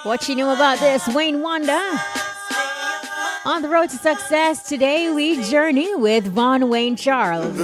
What you know about this, Wayne Wonder? On the road to success, today we journey with Von Wayne Charles.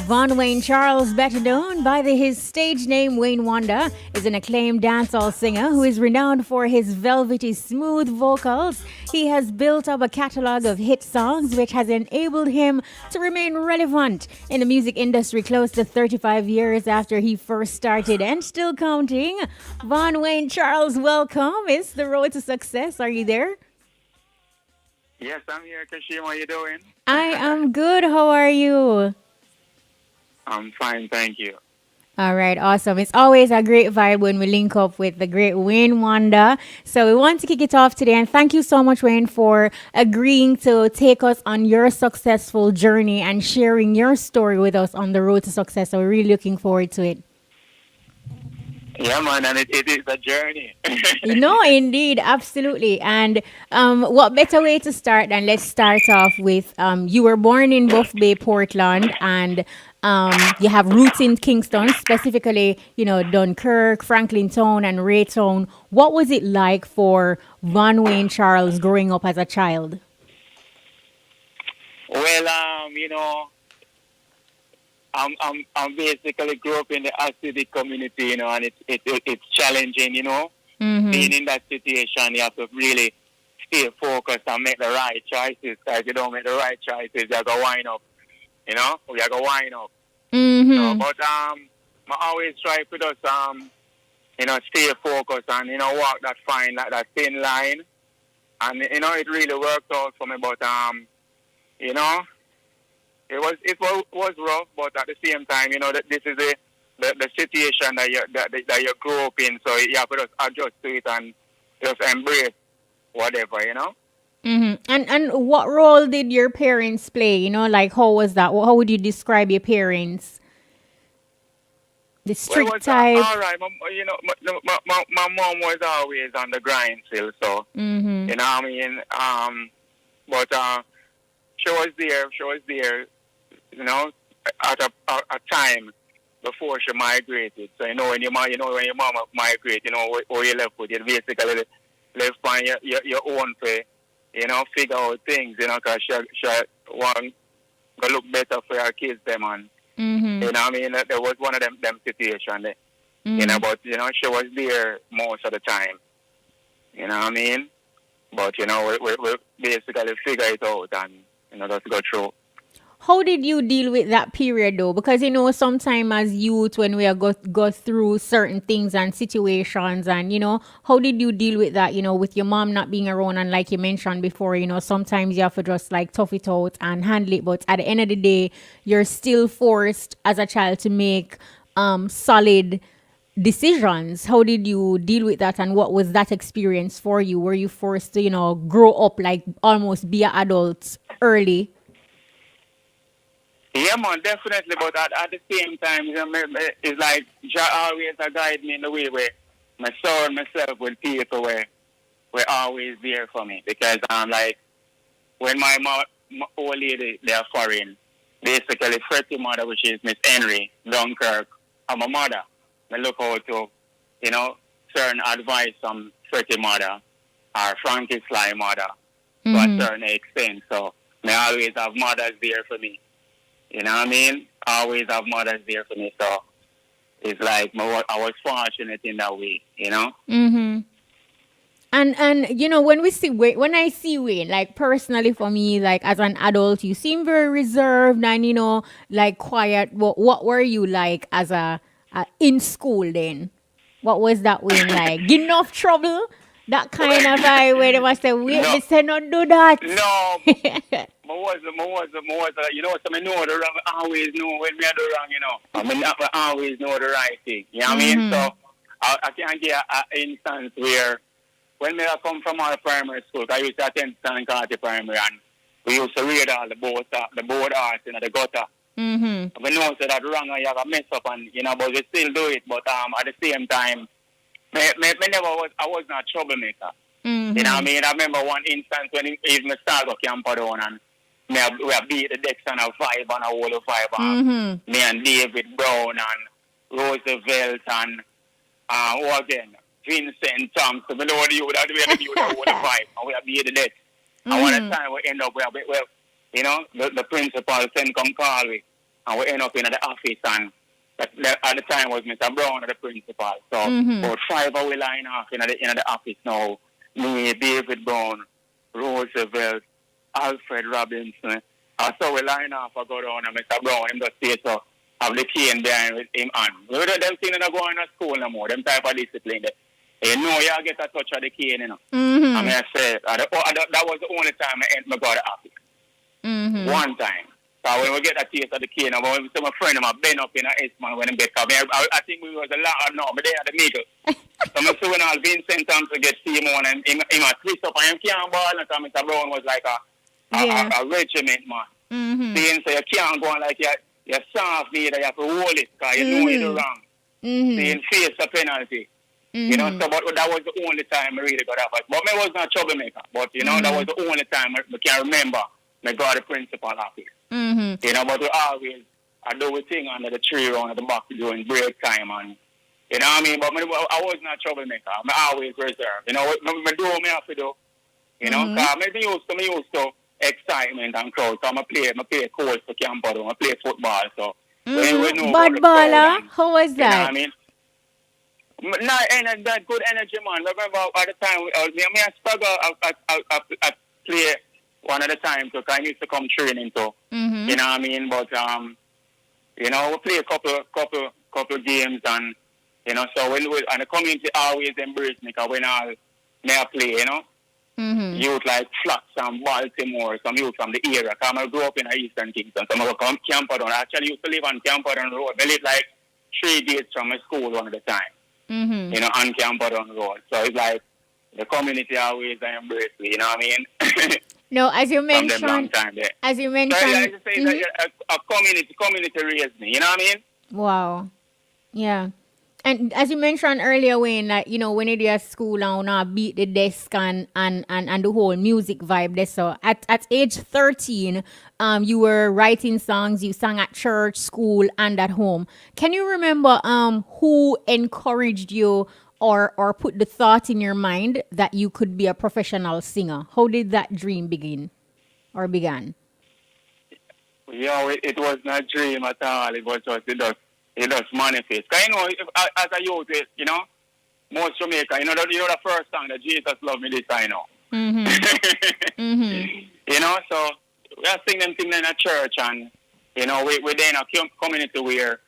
Von Wayne Charles, better known by his stage name Wayne Wonder, is an acclaimed dancehall singer who is renowned for his velvety, smooth vocals. He has built up a catalog of hit songs which has enabled him to remain relevant in the music industry close to 35 years after he first started and still counting. Von Wayne Charles, welcome. It's the road to success. Are you there? Yes, I'm here. Kshema, how you doing? I am good. How are you? I'm fine, thank you. All right, awesome. It's always a great vibe when we link up with the great Wayne Wonder. So we want to kick it off today. And thank you so much, Wayne, for agreeing to take us on your successful journey and sharing your story with us on the road to success. So we're really looking forward to it. Yeah, man, and it is a journey. No, indeed, absolutely. And what better way to start than let's start off with you were born in Buff Bay, Portland, and you have roots in Kingston, specifically, Dunkirk, Franklin Town, and Raytown. What was it like for Von Wayne Charles growing up as a child? Well, I'm basically grew up in the acidic community, and it's challenging, Mm-hmm. Being in that situation, you have to really stay focused and make the right choices. Because if you don't make the right choices, you go wind up. You go wind up. Mm-hmm. So, but I always try to just stay focused and walk that fine, that thin line, and it really worked out for me. But it was rough, but at the same time, that this is the situation that you grew up in, so you have to just adjust to it and just embrace whatever, Mm-hmm. And what role did your parents play? Like how was that? How would you describe your parents? The strict type. All right, my mom was always on the grind still, so Mm-hmm. you know what I mean. But she was there, at a time before she migrated. So when your mom migrate, what you left with, you basically left on your own for, figure out things, because she want go look better for our kids, them, and Mm-hmm. you know what I mean. There was one of them situations, you know, but you know, she was there most of the time. You know what I mean? But you know, we basically figure it out and you know just go through. How did you deal with that period though? Because you know, sometimes as youth, when we are go through certain things and situations, and you know, how did you deal with that? You know, with your mom not being around, and like you mentioned before, you know, sometimes you have to just like tough it out and handle it. But at the end of the day, you're still forced as a child to make solid decisions. How did you deal with that, and what was that experience for you? Were you forced to, you know, grow up like almost be an adult early? Yeah, man, definitely. But at the same time, you know, it's like Jah always a guide me in the way where my son, myself, with people were always there for me because I'm like when my old lady they are foreign, basically Freddie mother, which is Miss Henry Dunkirk, and my mother. I look out to, you know, certain advice from Freddie mother or Frankie Sly mother to a certain extent. So I always have mothers there for me. You know what I mean? I always have mothers there for me. So it's like I was fortunate in that way, you know? Mm-hmm. And you know, when I see Wayne, like personally for me, like as an adult, you seem very reserved and you know, like quiet. What were you like as a in school then? What was that Wayne like? Get enough trouble? That kind of vibe where they must say, wait, No, they say not do that. no, you know, so I know the wrong, I always know when me I do wrong, you know. I always know the right thing, you know what I mean? So I can give an instance where when I come from our primary school, I used to attend San Carty Primary and we used to read all the board arts in the gutter. Mm-hmm. We know so that wrong and you have a mess up and, you know, but we still do it. But at the same time, I was not a troublemaker. Mm-hmm. You know what I mean? I remember one instance when even started camp down and we beat the decks on a vibe and a whole vibe. Mm-hmm. Me and David Brown and Roosevelt and who again? Vincent Thompson. We know you that we had to do the whole vibe and we have beat the decks. And one time we end up where you know, the principal sent come call we and we end up in the office and at the time was Mr. Brown, the principal. So about 5 hours line off in the office now. Me, David Brown, Roosevelt, Alfred Robinson. I saw we line off, I go down and Mr. Brown, him just say so, have the cane behind with him on. You know, them things not going to school no more, them type of discipline. You know, you get a touch of the cane, you know. I mean, I said, that was the only time I got the office. One time. So when we get a taste of the cane, I was with my friend, I been up in a S-man when I get up. I think we was a lot, no, but they had the middle. So I'm seeing all Vincent Thompson get team on and him a twist up and him can't ball and Mr. Brown was like a regiment man. Saying so you can't go on like you're soft leader, you have to hold it because you know you're wrong. Saying face the penalty. You know, so but that was the only time I really got up. But I was not a troublemaker. But you know, that was the only time I can remember I got the principal office. You know, but we always do a thing under the tree around the back during break time and you know what I mean? But I was not a troublemaker. I always reserved. You know, I do what I have to do. You know, because I'm used to excitement and crowd. So I play course for Campo. I play football. So we know Bad baller? How was that? You know what I mean? That good energy, man. Remember at the time, I struggle. I play one at a time because I used to come training too. You know what I mean? But you know, we play a couple games and you know, so and the community always embrace me because when I play, you know, youth like Flats and Baltimore, some youth from the area. Because I grew up in Eastern Kingston, some of come Camperdown. I actually used to live on Camperdown Road. I lived like 3 days from my school one of the time. You know, on Camperdown Road. So it's like the community always embrace me, you know what I mean? No, as you mentioned, so I just say that a community raised me, you know what I mean? Wow. Yeah. And as you mentioned earlier, Wayne, like, you know, when you're at school and beat the desk and the whole music vibe there. So at age 13, you were writing songs, you sang at church, school, and at home. Can you remember who encouraged you or put the thought in your mind that you could be a professional singer? How did that dream begin or began? It was not a dream at all. It was just, it just manifest. Cause as a youth, most Jamaica, the first song that Jesus Love Me, this I know. So we are singing them things in a church, and, we're in a community where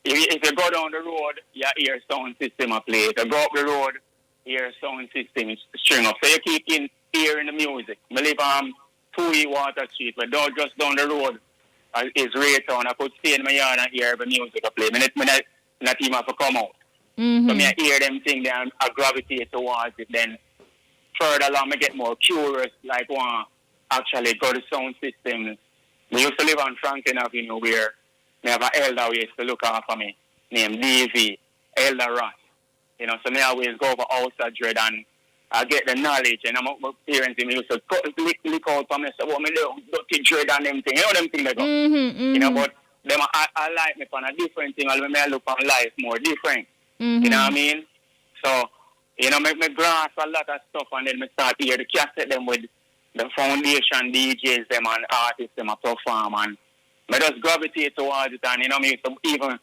if you go down the road, you hear sound system play. If you go up the road, you hear sound system string up. So you keep hearing the music. I live on 2E Water Street, but just down the road is Raytown. I could stay in my yard and hear the music play. I not even have to come out. So I hear them things, then I gravitate towards it. Then further along, I get more curious, like want actually go to sound systems. We used to live on Franklin Avenue where I have an elder who used to look after me named DV, Elder Ross. So I always go over outside dread and I get the knowledge, and my parents used to lick out for me, so what me do, dirty dread and them things. Them things they go. But them I like me on a different thing, I look on life more different. You know what I mean? So, me grasp a lot of stuff, and then me start hear the cassette them with the foundation DJs them and artists them a perform, and I just gravitate towards it, and me used to even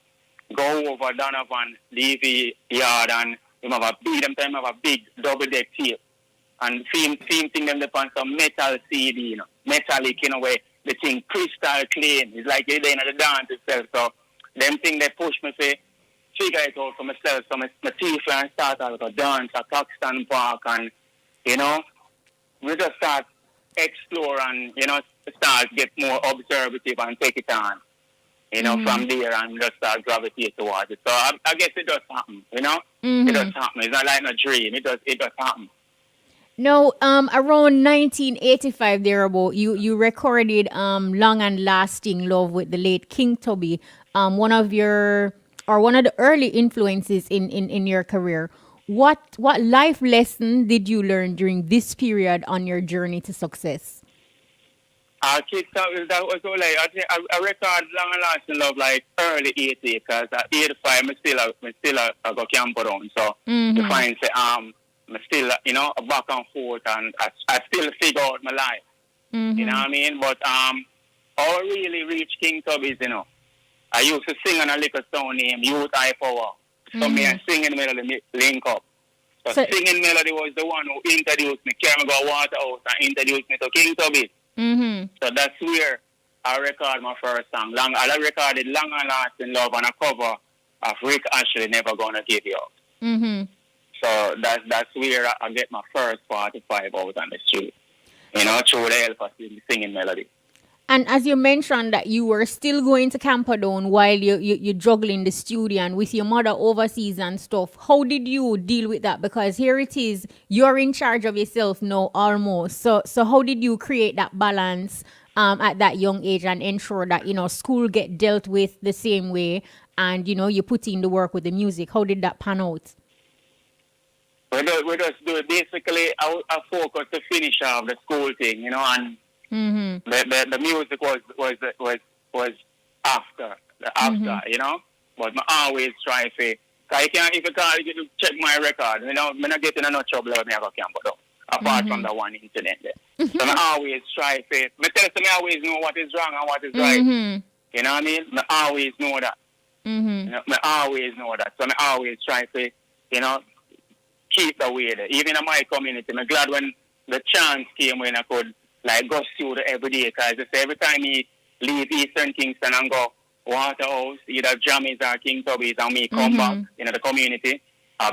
go over Donovan DV yard and him have a big double deck tape and film thing them upon some metal CD, metallic where the thing crystal clean. It's like they're in the dance itself. So them thing they push me to figure it out for myself. So my teeth and start out to dance at Caxton Park, and we just start explore and start get more observative and take it on. From there, and just start gravitate towards it. So I guess it does happen, It does happen. It's not like a dream. It does happen. No, around 1985 thereabout, you recorded Long and Lasting Love with the late King Tubby, one of the early influences in your career. What life lesson did you learn during this period on your journey to success? That was all like I record Long and Lasting Love like early 80s, because at 85 I go camp around. So you find I'm still back and forth, and I still figure out my life. You know what I mean? But how I really reached King Tubby's, I used to sing on a little song named Youth High Power. So me and singing melody link up. So singing melody was the one who introduced me, carry me go Waterhouse and introduced me to King Tubby. So that's where I recorded my first song. I recorded Long and Lasting Love on a cover of Rick Ashley, Never Gonna Give You Up. So that's where I get my first 45 out on the street. Through the help of singing melody. And as you mentioned that you were still going to Camperdown while you juggling the studio and with your mother overseas and stuff, how did you deal with that? Because here it is, you're in charge of yourself now almost. So how did you create that balance at that young age and ensure that, school get dealt with the same way and, you put in the work with the music? How did that pan out? We just do it. Basically, I focus to finish off the school thing, and the music was after, But I always try to, if you can't check my record, I'm not getting enough trouble when I go camp apart from the one incident there. So I always try to, I always know what is wrong and what is right. You know what I mean? I always know that. I always know that. So I always try to, keep the way there. Even in my community, I'm glad when the chance came when I could go studio every day, because every time he leave Eastern Kingston and go Waterhouse, either Jammies or King Tubby's, and me come back in the community,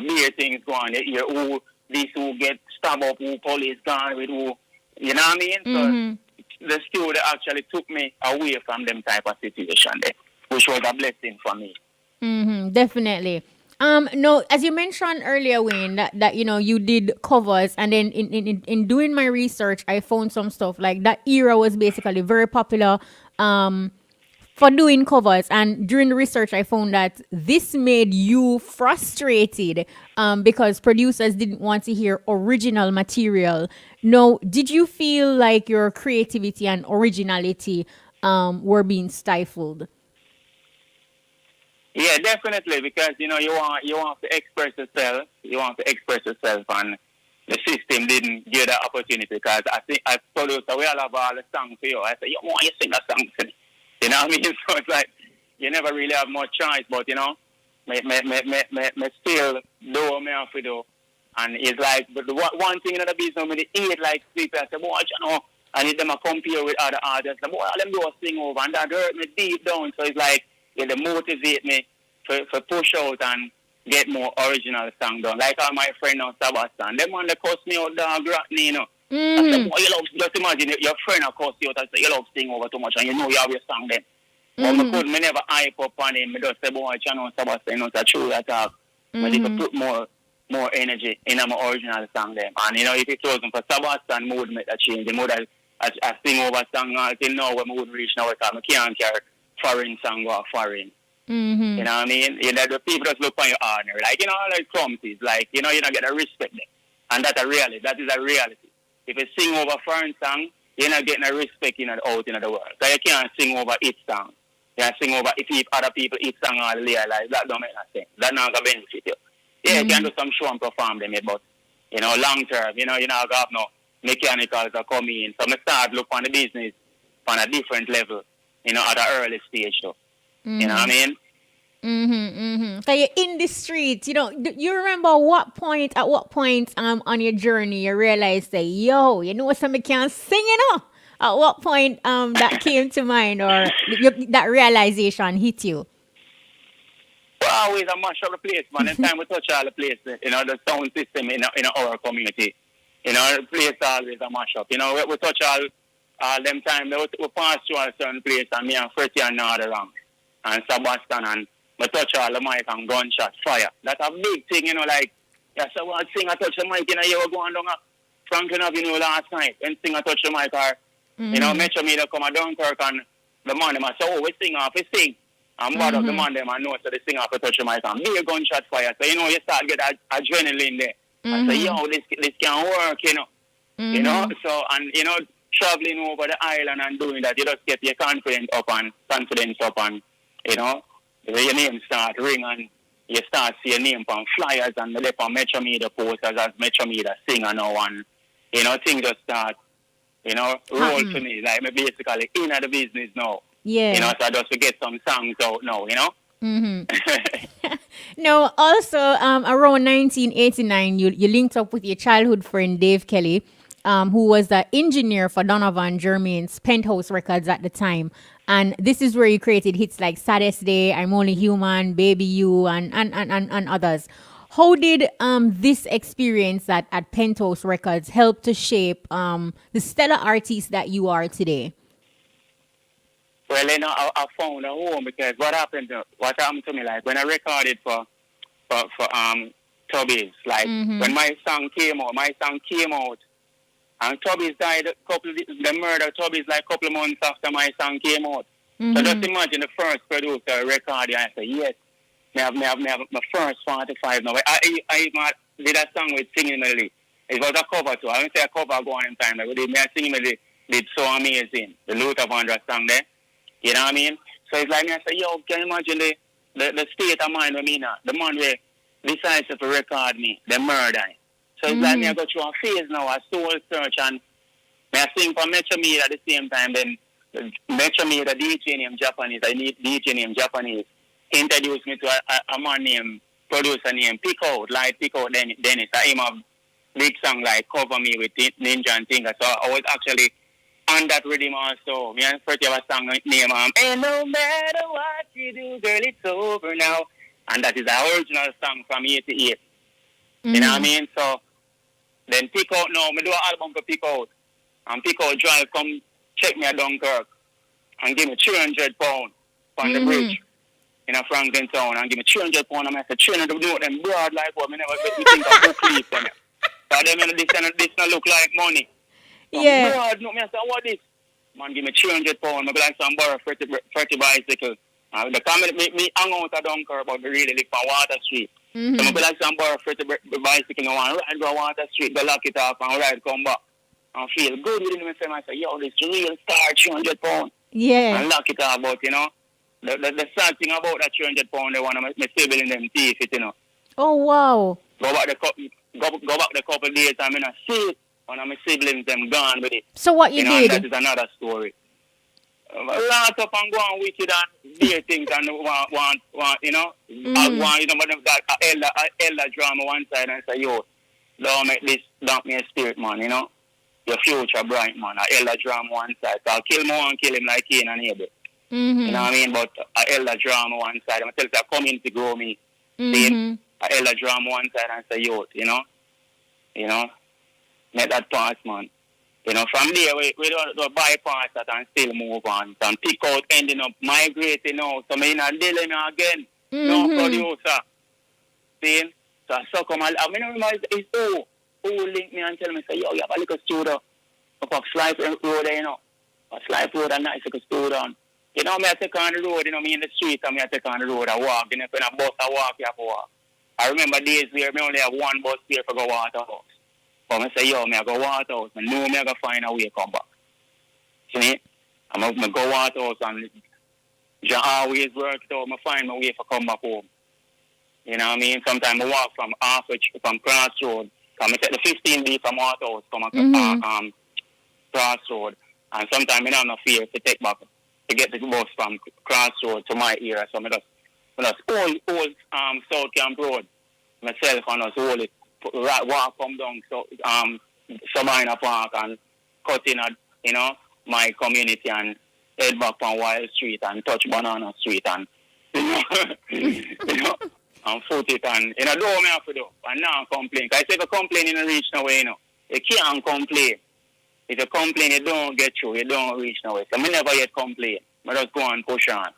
beer things go on. You hear who get stabbed up, who police gone with who, you know what I mean? So the studio actually took me away from them type of situation there, which was a blessing for me. Definitely. No, as you mentioned earlier, Wayne, that you did covers, and then in doing my research, I found some stuff like that era was basically very popular for doing covers. And during the research, I found that this made you frustrated because producers didn't want to hear original material. Now, did you feel like your creativity and originality were being stifled? Yeah, definitely, because you want to express yourself. You want to express yourself, and the system didn't give that opportunity. Because I think I told you, so we all have all the songs for you. I said, you want you sing a song to me. know what I mean? So it's like, you never really have much choice, but, me still do what me have to do. And it's like, but the one thing in the business, when they eat like people, I say, boy, I need them to compare with other artists. Boy, all them do a sing over, and that hurt me deep down. So it's like, they motivate me for push out and get more original song done. Like all my friend now, Sebastian, them one they cuss me out, dog, Ratney, I said, boy, you love, just imagine your friend will cuss you out and say, you love sing over too much, and you know you have your song then. But me never hype up on him. I just say, boy, Sebastian, it's true that talk. But if I put more energy in my original song then. And, if it wasn't for Sebastian, I would make a change. I sing over song until now when I would reach now, I can't carry foreign song or foreign. You know what I mean? The people just look on your honor. Like, like clumsies. Like, you don't get the respect there. And that's a reality. That is a reality. If you sing over foreign song, you're not getting a respect out in the world. So you can't sing over each song. You can sing over if other people each song all day. Like, that don't make no sense. That not going to benefit you. Yeah, you can do some show and perform them, but, long term, you're not going to have no mechanicals that come in. So I start look on the business on a different level, at an early stage, though. You know what I mean? So you're in the streets, do you remember at what point on your journey you realized that, somebody can't sing, At what point that came to mind or that realization hit you? Well, always a mash up the place, man. Every time we touch all the places, the sound system in our community, the place always a mash up. We touch all them time, we pass through a certain place and me and Freddie and Nada around. And Sebastian and we touch all the mic and gunshot fire. That's a big thing, like, so I sing, I touch the mic, you were going down Franklin Avenue last night, and sing, I touch the mic, or, Metro Media come a Dunkirk and the man, them, I say, we sing off, we sing. And bother the man, them, I know, so they sing off, we touch the mic, and be a gunshot fire. So, you start get that adrenaline there. I say, this can work, so, and, traveling over the island and doing that, you just get your confidence up, and, your name start ring and you start see your name on flyers and the left on Metro Media posters as Metro Media singer now and things just start roll to me like me basically in the business now. Yeah. So I just to get some songs out now, No, also around 1989 you linked up with your childhood friend Dave Kelly, who was the engineer for Donovan Germain's Penthouse Records at the time. And this is where you created hits like Saddest Day, I'm Only Human, Baby You, and others. How did this experience at Penthouse Records help to shape the stellar artist that you are today? Well, I found a home because what happened to me, like when I recorded for Tubby's, like when my song came out, and Tubby's died the murder Tubby's like a couple of months after my song came out. So just imagine the first producer recording, I said, yes, I have my first 45 now. I did a song with Singing Melody. It was a cover too. I didn't say a cover going in time. Like, my Singing Melody did so amazing. The Luther Vandross song there. You know what I mean? So it's like me, I say, yo, can you imagine the state of mind of me now? The man where decides to record me, the murder. So it's like me, I go through a phase now, a soul search, and I sing for Metro Media at the same time. Then Metro Media, DJ named Japanese, introduced me to a man named, producer named Light Pico Dennis. I am a big song like Cover Me with Ninja and Tinker. So I was actually on that rhythm also. Me and Freddie have a song named And No Matter What You Do, Girl, It's Over Now. And that is the original song from 88. You know what I mean? So then Pick Out now, me do an album for Pick Out. And Pick Out drive come check me at Dunkirk and give me £300 on the bridge in a Franklin town and give me £300 and I said, £300 to do them broad like what me never get me think of book leaf them. So then this not look like money. So yeah. Broad, no, me I said, what this? Man give me £300, me be like some borrow 30 bicycle. The comment me hang out at Dunkirk but me really live on Water Street. So I be like some borrow 30 bicycle and ride go Water Street, go lock it off and ride come back. And feel good with him. I say, yo, this real star, £300. Yeah. And lock it off, but, you know, the sad thing about that £300, they want to stable in them teeth, you know. Oh, wow. Go back the couple days, I mean, I see it, and my siblings, them gone with it. So what you did? That is another story. Lots up and go on wicked and dear things and want but that elder drama one side and say, yo, don't make this, don't me a spirit, man, your future bright, man. A elder drama one side. So I'll kill him and kill him like Cain and Abel. You know what I mean? But a elder drama one side. I'm tell you, come in to grow me. See? A elder drama one side and say, yo, make that pass, man. From there, we don't bypass that and still move on. And pick out, ending up migrating out. So I'm not dealing again. No producer. See? So I suck on I remember it's who link me and tell me, say, yo, you have a little studio up a Slife Road there, A Slife Road, a nice little studio. Me I take on the road, me in the street, and me I take on the road, I walk. When a bus, I walk, you have to walk. I remember days where me only have one bus here for go Waterhouse. But I say, yo, me I go Waterhouse. I know me I go find a way to come back. See me? I'm going to go Waterhouse and I always work it out. I find my way to come back home. You know what I mean? Sometimes I walk from Crossroad. I take the 15B from Waterhouse, from Crossroad. And sometimes I don't have no fear to take back to get the bus from Crossroad to my area. So I just old South Camp Road myself and just hold it. Walk come down Sabina Park and cut in at my community and head back on Wild Street and touch Banana Street and and foot it and do what I have to do and now complain. Because if you complain in a reach no way, you can't complain. If you complain, you don't get through, you don't reach no way. So I never yet complain. I just go and push on.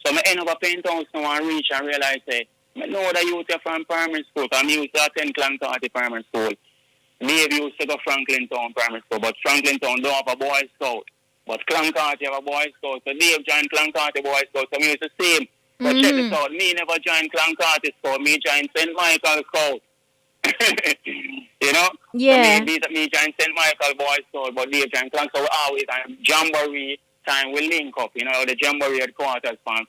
So I end up a penthouse now and reach and realize I know that youth are from primary school, because I used to attend Clancarty Primary School. Dave used to go Franklin Town Primary School, but Franklin Town don't have a Boy Scout. But Clancarty have a Boy Scout. So Dave joined Clancarty Boy Scout, so I used to see him. But check this out, me never joined Clancarty Scout, me joined St. Michael Scout. Yeah. So me joined St. Michael Boy Scout, but Dave joined Clancarty. So we always on Jamboree time we link up, the Jamboree headquarters on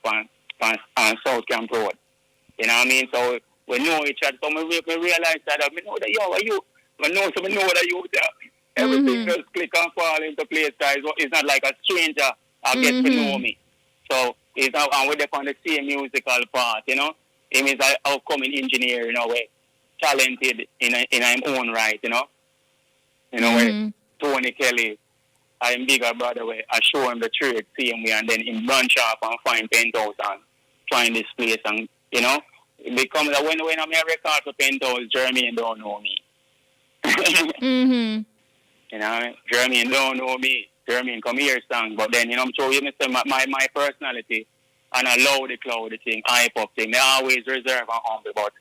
South Camp Road. You know what I mean? So we know each other. So we realize that I know that you. I know that you. Everything just click and fall into place. Guys, it's not like a stranger get to know me. So it's not, and we're on the same musical part. Him is an outcoming engineer, way, talented in his own right. Way. Tony Kelly, I'm bigger brother. Way, I show him the trade, same way, and then him branch off and find penthouse and find this place and. It becomes that when I'm a record for penthouse, Jeremy don't know me. Jeremy don't know me. Jeremy come here song, but then I'm sure you say my personality and I love the cloud thing, hype up thing. I always reserve and humble, but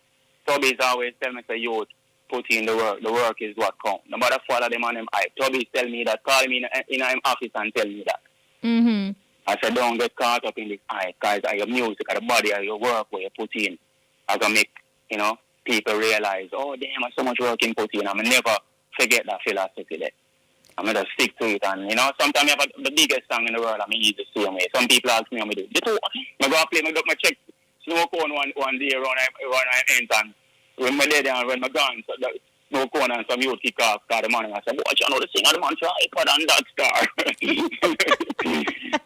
Toby's always tell me say you put in the work. The work is what counts. No matter follow them on them hype. Toby's tell me that, call me in his office and tell me that. I said, don't get caught up in this hype, guys. Your music, the body, your work where you put in. I can make, people realize, oh, damn, I so much work in put in. I'm never forget that philosophy there. I'm going to stick to it. And, sometimes I have the biggest song in the world. I mean, it's the same way. Some people ask me, I'm going to do. I go play, I check snow cone one day around my end. And when my dead and when my gone, so the snow cone and some youth kick off, got the money. I said, watch, the singer, the man try iPod and that star.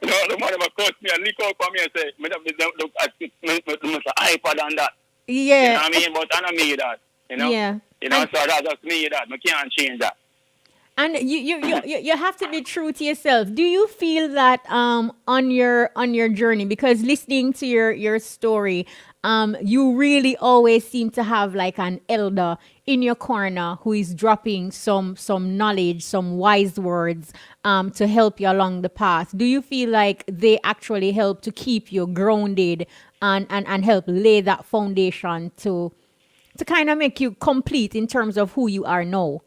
The money cost me and lick out for me and say, iPod and that. Yeah. You know what I mean? But I don't need that. Yeah. So that's just me that. I can't change that. And you have to be true to yourself. Do you feel that on your journey? Because listening to your story, you really always seem to have like an elder in your corner who is dropping some knowledge, some wise words to help you along the path. Do you feel like they actually help to keep you grounded and help lay that foundation to kind of make you complete in terms of who you are now?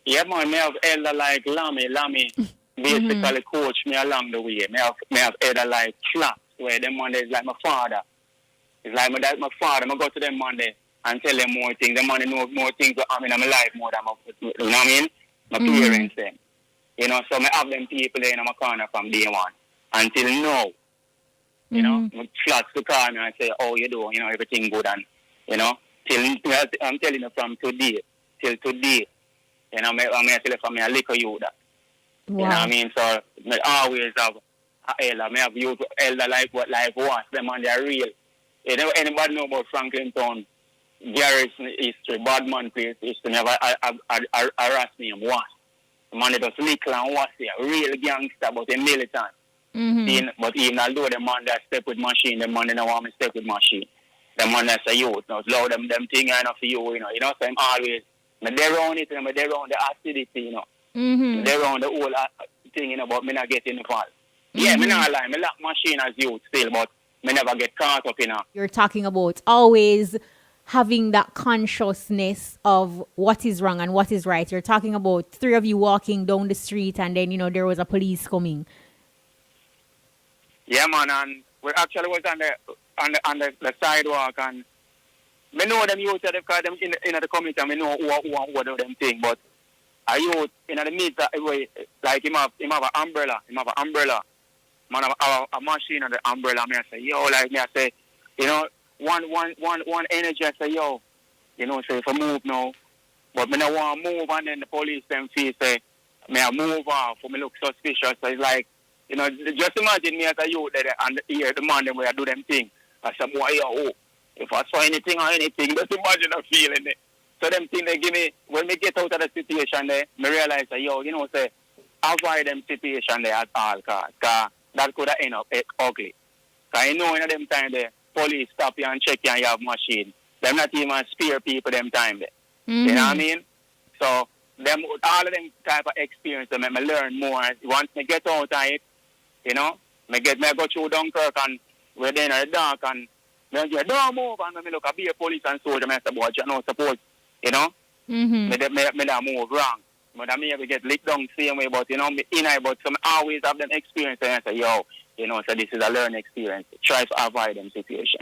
Yeah, man, me have elder like Lammy basically coach me along the way. Me have elder like Flaps, where them Monday is like my father. It's like my father. I go to them Monday and tell them more things. Them Monday know more things in my life more than you know what I mean? My parents them. So I have them people in my corner from day one until now. Flats to call me and say, oh, you do, everything good and, I'm telling you from today till today, I'm tell you from me, I lick you that. You know what I Wow. mean? So me always have a elder. Me have youth elder like what life was. Them and they're real. You know, anybody know about Franklin Town, Garrison history, Badman place history, never harass me and was. The man that was little and was here, real gangster, but a militant. Mm-hmm. But even although the man that step with machine, the man that want me step with machine. The man that's a youth, now slow them thing enough for you, so I'm always, they around it, they around the acidity, Mm-hmm. they around the whole thing, but me not get involved. Yeah, me not lie, me like machine as youth still, but me never get caught up in. You're talking about always having that consciousness of what is wrong and what is right. You're talking about three of you walking down the street and then, there was a police coming. Yeah, man, and we actually was on the sidewalk, and me know them youth because them in the community, and me know who do them thing, but a youth in the midst of like him have an umbrella, man have a machine and the umbrella. Me I say, yo, like me I say, one energy. I say, yo, say if I move now, but me not want to move, and then the police them feel say, me I move off, for me look suspicious. So it's like, just imagine me as a youth there and hear the man them where I do them thing. I say, boy, yo, if I saw anything or anything, just imagine the feeling it. So them thing they give me, when we get out of the situation there, me realize that, say, avoid them situation there at all costs. Because that could have ended up ugly. Because in them time there, police stop you and check you and you have machine. Them not even spare people them time there. Mm-hmm. You know what I mean? So, all of them type of experience, me learn more. Once me get out of it, me go through Dunkirk and we're there in the dark and me say, don't move, and me look at be a police and soldier, me say, boy, you know, suppose, Mm-hmm. me don't move wrong. But I may get licked down same way, but but some always have them experience and I say, yo, so this is a learning experience. Try to avoid them situation.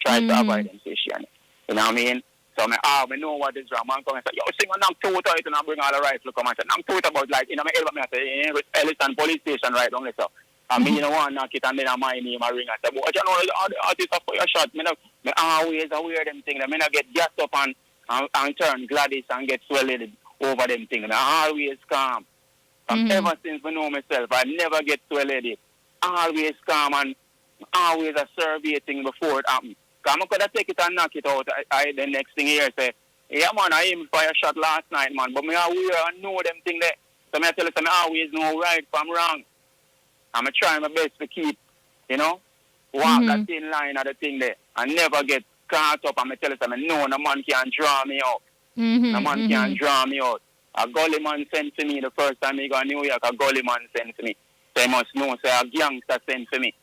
Try to avoid them situation. You know what I mean? So me know what is wrong. Man come and say, yo, sing a knock two out and I bring all the rifle come and say, knock two out about like, my elbow me I say, Ellison police station right down there, so. I mean, want to knock it and then I my name I ring and say, but all the artists are for your shot. Me always aware them things. Me not get gassed up and turn Gladys and get swelled over them things. I always calm. Ever since I know myself, I never get swelled. Always calm and always a survey thing before it happens. Because I could have take it and knock it out. The next thing here say, yeah man, I aim for a shot last night, man. But me aware and know them things there. So I tell you, I always know right from wrong. I'm trying my best to keep, walk that thin line of the thing there and never get caught up. I'm tell you, no man can draw me out. No man can draw me out. A gully man sent to me the first time he got New York, a gully man sent to me. So you must know, say a gangster sent to me.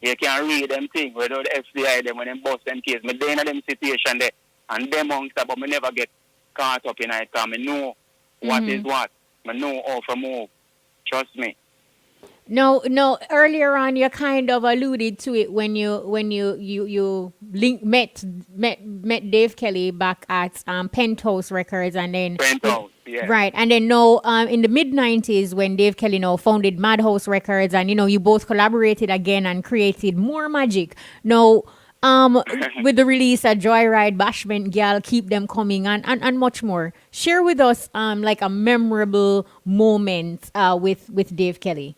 You can read them things, whether the FBI, them when them bust them case. Me there in them situation there and them youngster, but me never get caught up in it because me know what is what. Me know how to move. Trust me. No. Earlier on, you kind of alluded to it when you met Dave Kelly back at Penthouse Records, and then Penthouse, yeah. Right, and then now in the mid-90s when Dave Kelly founded Madhouse Records, and you both collaborated again and created more magic. Now, with the release of Joyride, Bashment Girl, Keep Them Coming, and much more. Share with us like a memorable moment with Dave Kelly.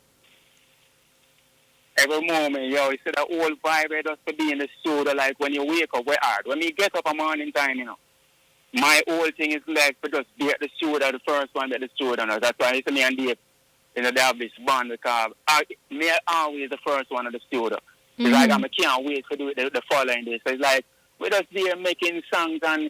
Every moment, you see the whole vibe just to be in the studio, like when you wake up, we're hard. When you get up a morning time, my whole thing is like to just be at the studio, the first one at the studio. That's why it's me and Dave, they have this bond because me always the first one at the studio. It's like I can't wait to do it the following day. So it's like we're just there making songs and,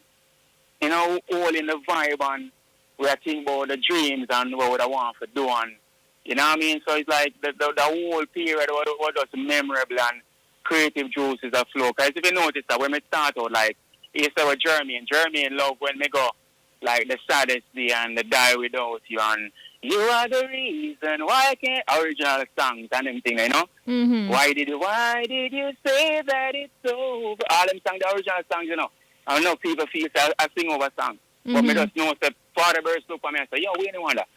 all in the vibe, and we're thinking about the dreams and what I want to do. And you know what I mean? So it's like the whole period was just memorable and creative juices that flow. Because if you notice that when we start out, like, it's our Jeremy and love when we go, like, the saddest day and the die without you and you are the reason why I can't, original songs and them things, Why did you say that it's over? All them songs, the original songs, I don't know if people feel I sing over songs. But me just know that Father Burst look for me and say, yo, we don't want that.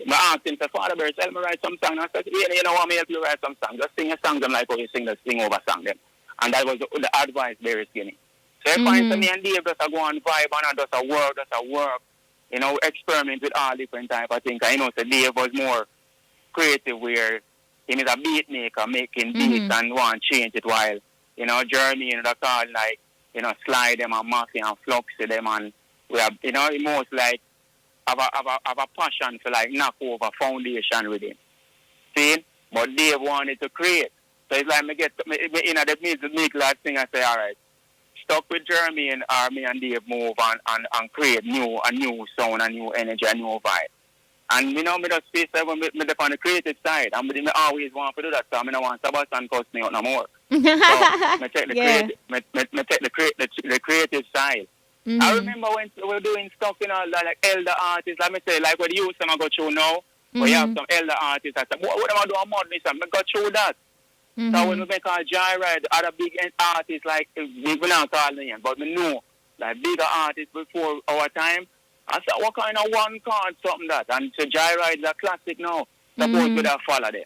I asked him, say, Father Burst, help me write some song. And I said, yeah, you know what, me help you write some song. Just sing a song, them like how you sing over song them. And that was the advice very skinny. So I find me and Dave just go on vibe and just a work, experiment with all different type of things. I know so Dave was more creative where he is a beat maker making beats and want to change it while, Jeremy and the call like, slide them and Mafia and Fluxy them and we have, he most like have a passion for like knock over foundation with him. See? But Dave wanted to create. So it's like me the music lad thing I say, all right, stuck with Jeremy and me and Dave move and create a new sound, a new energy, a new vibe. And me just face when me on the creative side. And me always want to do that, so I don't want Sebastian cuss me out no more. So me take the creative side. I remember when we were doing stuff, like elder artists, let me say, like what you some I go through now. But you have some elder artists that say, what am I doing madness? I go through that. So when we make our Joyride, other big artists like, we not call them, but we know, like bigger artists before our time, I said, what kind of one card, something that? And so Joyride is a classic now. Suppose we don't follow them.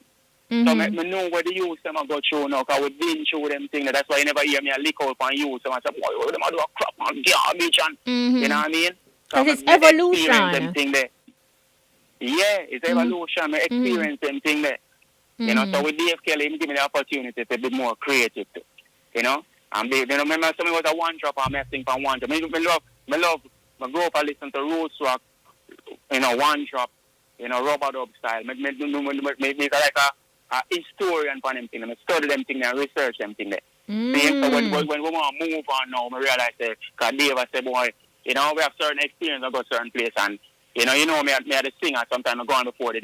So me know where the youth them I go through now, because we've been through them things. That's why you never hear me a lick out on youth. So I say, boy, what them I do a crap on garbage and, you know what I mean? Because it's evolution. Yeah, it's evolution. I experience them thing there. So with Dave Kelly, he give me the opportunity to be more creative too. And remember something was a one drop, I'm sing for one drop. I grow up and listen to roots rock, one drop, rubber dub style. Me like a historian for them things. I study them things and research them things there. So when we want to move on now, I realize that, because Dave I say, boy, we have certain experience, I go certain place, and me I the singer, sometimes I go on before the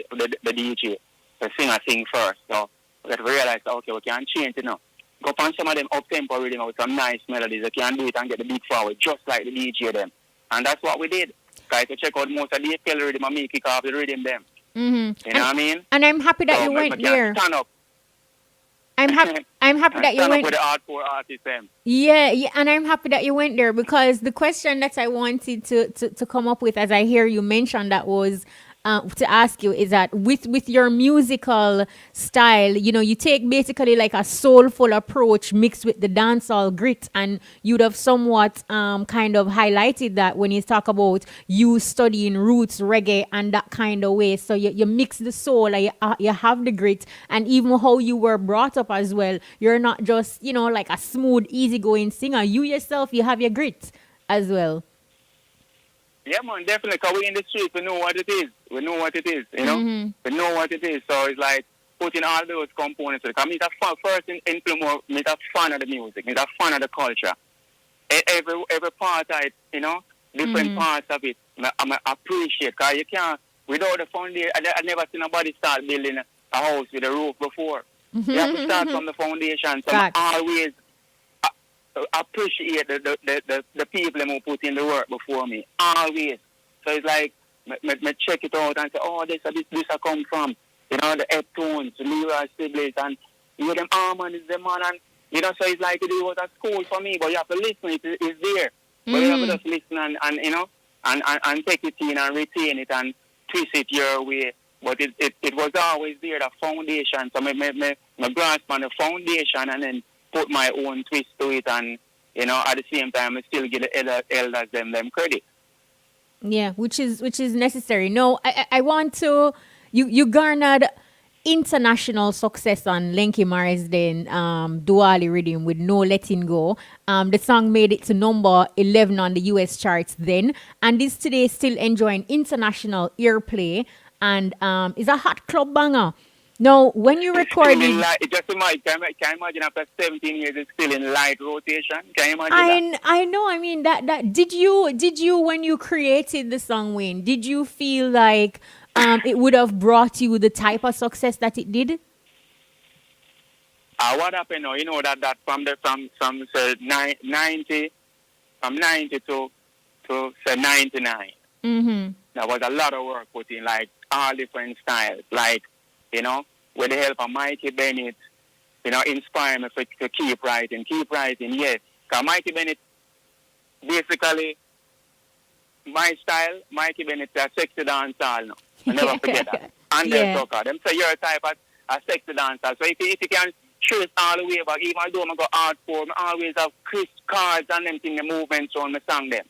DJ. The singer sing first, so we have to realize that, okay, we can change it now. Go find some of them up-tempo rhythm with some nice melodies. We can do it and get the beat forward, just like the DJ them. And that's what we did. Guys, to check out most of the Kelly rhythm and me kick off the rhythm them. You know what I mean? And I'm happy that you went there. Stand up. I'm happy that you went. With the hardcore artists them. Yeah, and I'm happy that you went there, because the question that I wanted to come up with, as I hear you mention that, was to ask you, is that with your musical style, you take basically like a soulful approach mixed with the dancehall grit, and you'd have somewhat kind of highlighted that when you talk about you studying roots reggae and that kind of way. So you mix the soul, and you have the grit, and even how you were brought up as well. You're not just like a smooth, easygoing singer. You yourself, you have your grit as well. Yeah, man, definitely, because we in the street, we know what it is. We know what it is, We know what it is. So it's like putting all those components. Because I'm a first influence, I'm a fan of the music, I'm a fan of the culture. Every part of it, different parts of it, I appreciate. Because you can't, without the foundation, I never seen nobody start building a house with a roof before. You have to start from the foundation. So I always appreciate the people who put in the work before me, always. So it's like, me check it out and say, oh, this I come from, the F-tones, the Leroy siblings, and them harmonies, them man, and so it's like it was a school for me, but you have to listen, it's there. But you have to just listen and take it in and retain it and twist it your way. But it was always there, the foundation. So me grasp on the foundation and then put my own twist to it, and at the same time I still give the elders them credit. Yeah, which is necessary. No, I want to. You garnered international success on Lenky Marsden Duali Rhythm with No Letting Go. The song made it to number 11 on the US charts then, and is today still enjoying international airplay, and is a hot club banger. Now, when you recorded... Just imagine, can you imagine after 17 years it's still in light rotation? Can you imagine that? I know, I mean, that did you, when you created the song, Wayne, did you feel like it would have brought you the type of success that it did? What happened now, that from 90, from 92 to say 99, there was a lot of work put in, like all different styles, like, with the help of Mikey Bennett, inspire me to keep writing, yes. Because Mikey Bennett, basically, my style, Mikey Bennett is a sexy dancehall now. I never forget that. And they're talker. Them say you're a type of a sexy dancehall. So if you can trace all the way back, even though I go hardcore, I always have crisp cards and them thing, the movements on the song them,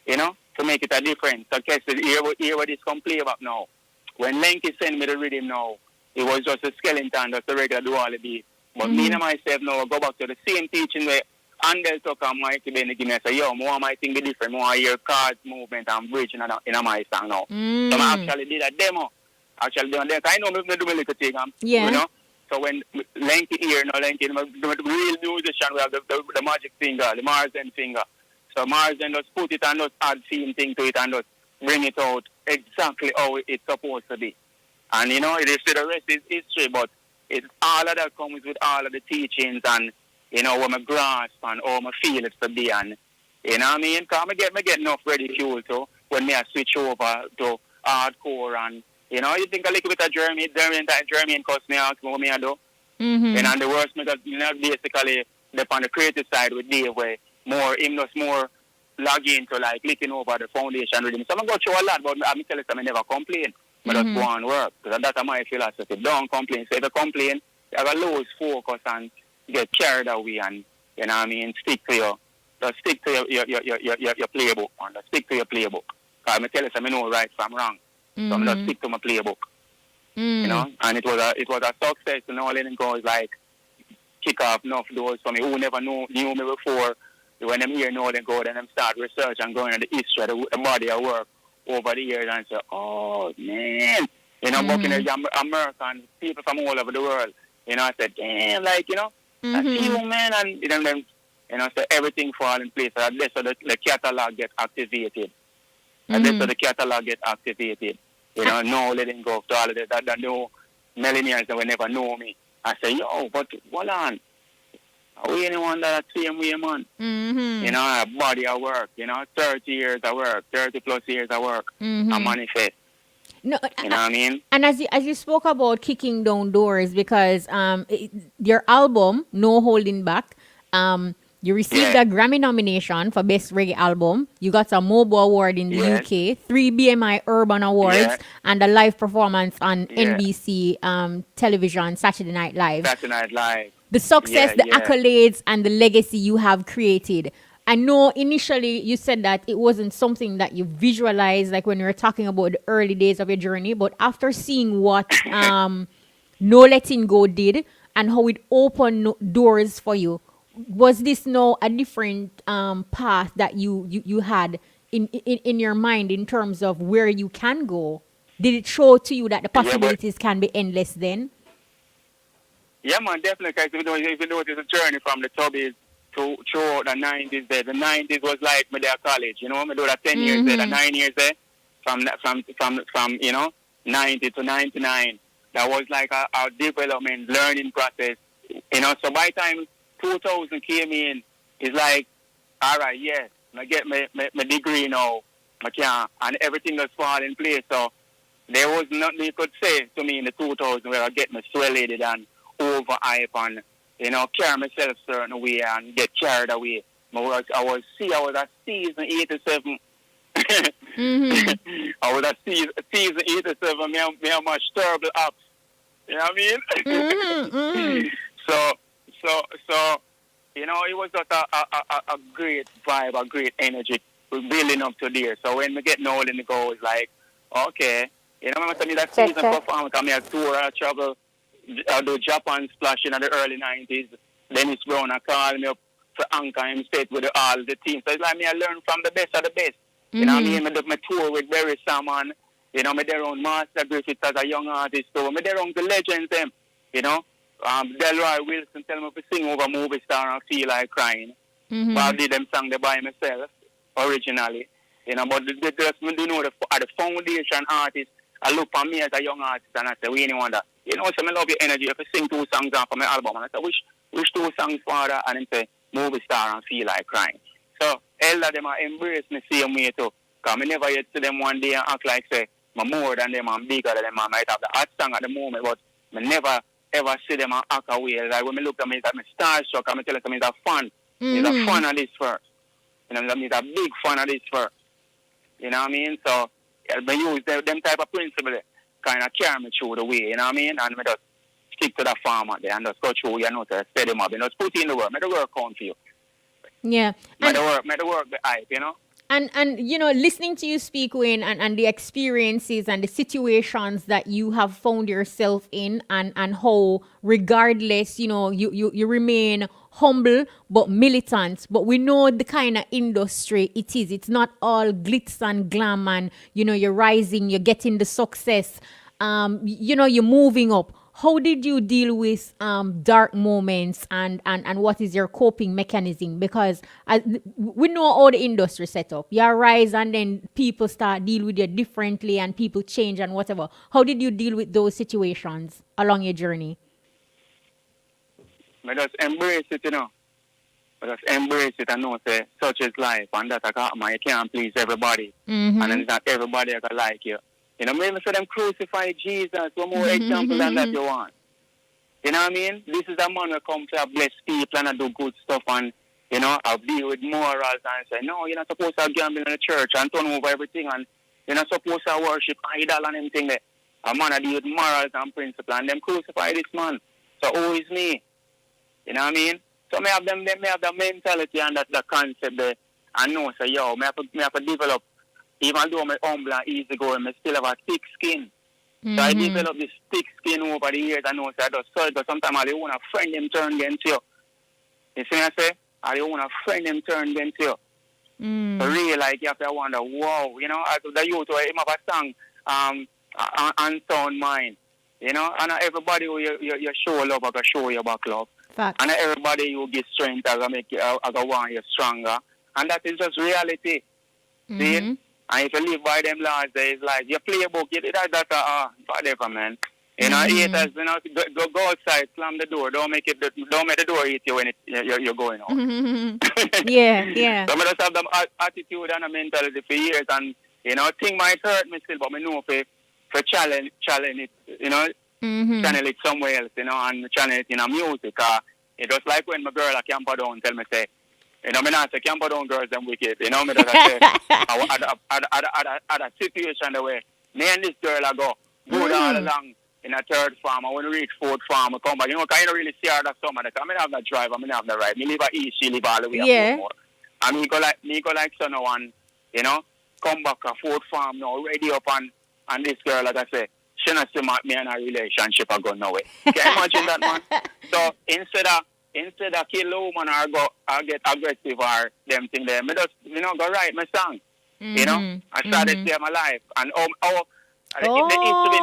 to make it a difference. So, hear what this come play about now. When Lenky send me the rhythm now, it was just a skeleton, just a regular do all the beat. But me and myself now go back to the same teaching where Andel talk and Mikey Benny give me say, yo, more my thing be different, more I hear chords, movement and bridge in my song now. So I actually did a demo. Actually done that. I know me do a little thing, you know. So when lengthy ear, no lengthy, the real musician, we have the magic finger, the Marsden finger. So Marsden just put it and just add same thing to it and just bring it out exactly how it's supposed to be. And you know, it is the rest is history, but it's all of that comes with all of the teachings and you know, what my grasp and how my feel it to be and you know what I mean? Because I get enough ridicule too when I switch over to hardcore and you know, you think a little bit of German cuss me out what me I do. And the worst because you know basically on the creative side with Dave where more him just more log into like clicking over the foundation rhythm. So I'm going to go through a lot but I'm telling you I never complain. But just go and work. Because that's my philosophy. Don't complain. So if you complain, you have a lose focus and get carried away and you know what I mean, stick to your playbook and stick to your playbook. Because I tell you I know right from wrong. So I'm just stick to my playbook. You know? And it was a success and all in goes like kick off enough doors for me who never knew me before. When them hear know they go then them start research and going into the history of the body of work over the years and say, oh man, you know, working with American people from all over the world. You know, I said, damn, like, you know, I see you, man, and then, you know, so everything fall in place. So that's so the catalog get activated. And that's so the catalog get activated. You know, no letting go to all of that new millionaires that will never know me. I say, yo, but hold on. Are we anyone that same way, man? You know, a body of work, you know, 30 years of work, 30 plus years of work, I manifest. No, you know what I mean? And as you spoke about kicking down doors, because your album, No Holding Back, you received a Grammy nomination for Best Reggae Album. You got a MOBO Award in the UK, 3 BMI Urban Awards, and a live performance on NBC television, Saturday Night Live. Saturday Night Live. The success, the accolades, and the legacy you have created. I know initially you said that it wasn't something that you visualized, like when you were talking about the early days of your journey, but after seeing what No Letting Go did and how it opened doors for you, was this now a different path that you had in your mind in terms of where you can go? Did it show to you that the possibilities can be endless then? Yeah, man, definitely. Because if you notice the journey from the Tubbies to throughout the 90s there. The 90s was like me there college, you know. Me do that 10 years there, the 9 years there, from you know, 90 to 99. That was like our development, learning process, you know. So by the time 2000 came in, it's like, all right, yes, I get my degree now, and everything was fall in place. So there was nothing you could say to me in the 2000 where I get me swelled and overhype and, you know, carry myself a certain way and get carried away. I was a season 87. I was a season 87. Me have much terrible ups. You know what I mean? So, you know, it was just a great vibe, a great energy building up to there. So when we get old in the goal, it's like, okay, you know, I mean that season performance, I mean, I tour, I travel, I do Japan splash in the early 90s. Dennis Brown, I call me up for anchor him state with all the teams. So it's like me, I learn from the best of the best. You know what I mean? I do my tour with Barry Salmon. You know, me there on Master Griffith as a young artist. So me there on the legends them. You know, Delroy Wilson tell me to sing over Movie Star and Feel Like Crying. But I did them song there by myself originally. You know, but me do know the foundation artist. I look for me as a young artist and I say, we anyone that. You know, so I love your energy. If I sing 2 songs on for my album, and I say, which 2 songs for that? And then say, Movie Star and Feel Like Crying. So, all of them are embrace me same way too. Because I never yet see them one day and act like, say, I'm more than them and bigger than them. I might have the hot song at the moment, but I never ever see them and act away. Like when I look at me, I'm starstruck. I'm tell them it's a fun. It's a fun of this first. You know, it's a big fun of this first. You know what I mean? So, I use them type of principle kind of carry me through the way, you know what I mean? And I just stick to the format there and just go through, you know, to set them up. You know, just put in the work. Make the work count for you. Yeah. Make the work the hype, you know? And listening to you speak, Wayne, and the experiences and the situations that you have found yourself in, and how regardless, you remain humble but militant. But we know the kind of industry it is. It's not all glitz and glam, and you're rising, you're getting the success, you're moving up. How did you deal with dark moments, and what is your coping mechanism? Because we know how the industry set up. You rise and then people start deal with you differently and people change and whatever. How did you deal with those situations along your journey? I just embrace it. I just embrace it and know say such is life, and that I got man, you can't please everybody. Mm-hmm. And then it's not everybody that like you. Maybe for them crucify Jesus. One more example than that you want. You know what I mean? This is a man who come to bless people and do good stuff, and I'll deal with morals and say, no, you're not supposed to gamble in the church and turn over everything, and you're not supposed to worship idol and everything there. A man that deal with morals and principle, and them crucify this man. So who is me? You know what I mean? So may have the mentality and that concept there, and know say, yo, me have to develop. Even though I'm humble and easygoing, I still have a thick skin. Mm-hmm. So I develop this thick skin over the years. I know, so I just saw it, but sometimes I want a friend them turn against you. You see what I say? I want a friend them turn against you. So really, like, you have to wonder, wow, as the youth, him have a song, Unsound Mind. And everybody who you show love, I can show you back love. Fact. And everybody you give strength, I can make you, I can want you stronger. And that is just reality. See? And if you live by them laws, it's like you play a book, you did that, whatever, man. Haters, go outside, slam the door. Don't make the door hit you when you're going out. Yeah. So I just have them attitude and a mentality for years, and thing might hurt me still, but I know for challenge it, channel it somewhere else, and channel it in a music. It's just like when my girl at Camper Down tell me say, me not say Camper Down girls them wicked. Me just say at a situation the way me and this girl I go good all along in a third farm. And when we reach fourth farm, I come back. Kind of really see her that summer. I mean, I have no drive. I mean, I have no ride. Me live at East, she live all the way up more. And me go like son of one, come back a fourth farm now, ready up, and this girl, like I say, she not see me and her relationship are going nowhere. Can you imagine that, man? So instead of kill the woman or get aggressive or them thing there, me just, go write my song. I started to save my life. And there needs to be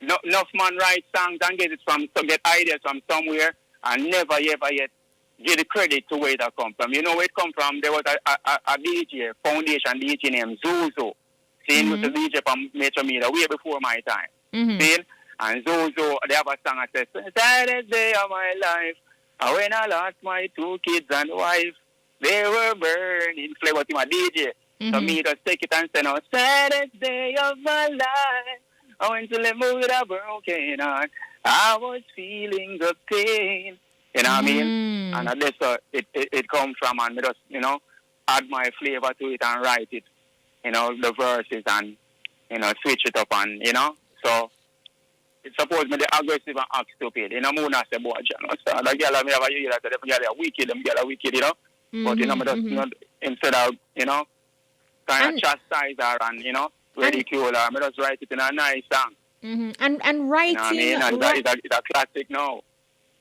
enough man write songs and get ideas from somewhere, and never ever yet give the credit to where that come from. Where it come from? There was a DJ, foundation DJ named Zuzu. See, he was a DJ from Metro Media way before my time. See? And Zuzu, they have a song that says, saddest day of my life, when I lost my 2 kids and wife, they were burning. Play what my DJ. So me just take it and say, no, saddest day of my life, I went to live with a broken heart. I was feeling the pain. You know what I mean? And that's it comes from, and me just, add my flavor to it and write it. The verses and, switch it up and, so suppose me the aggressive and act stupid. Me not say, boy, John, so the girl me have a year that the girl are wicked, them girl are wicked, But, me just, instead of, kind of chastise her and, ridicule her, me just write it in a nice song. And writing, it's a classic now.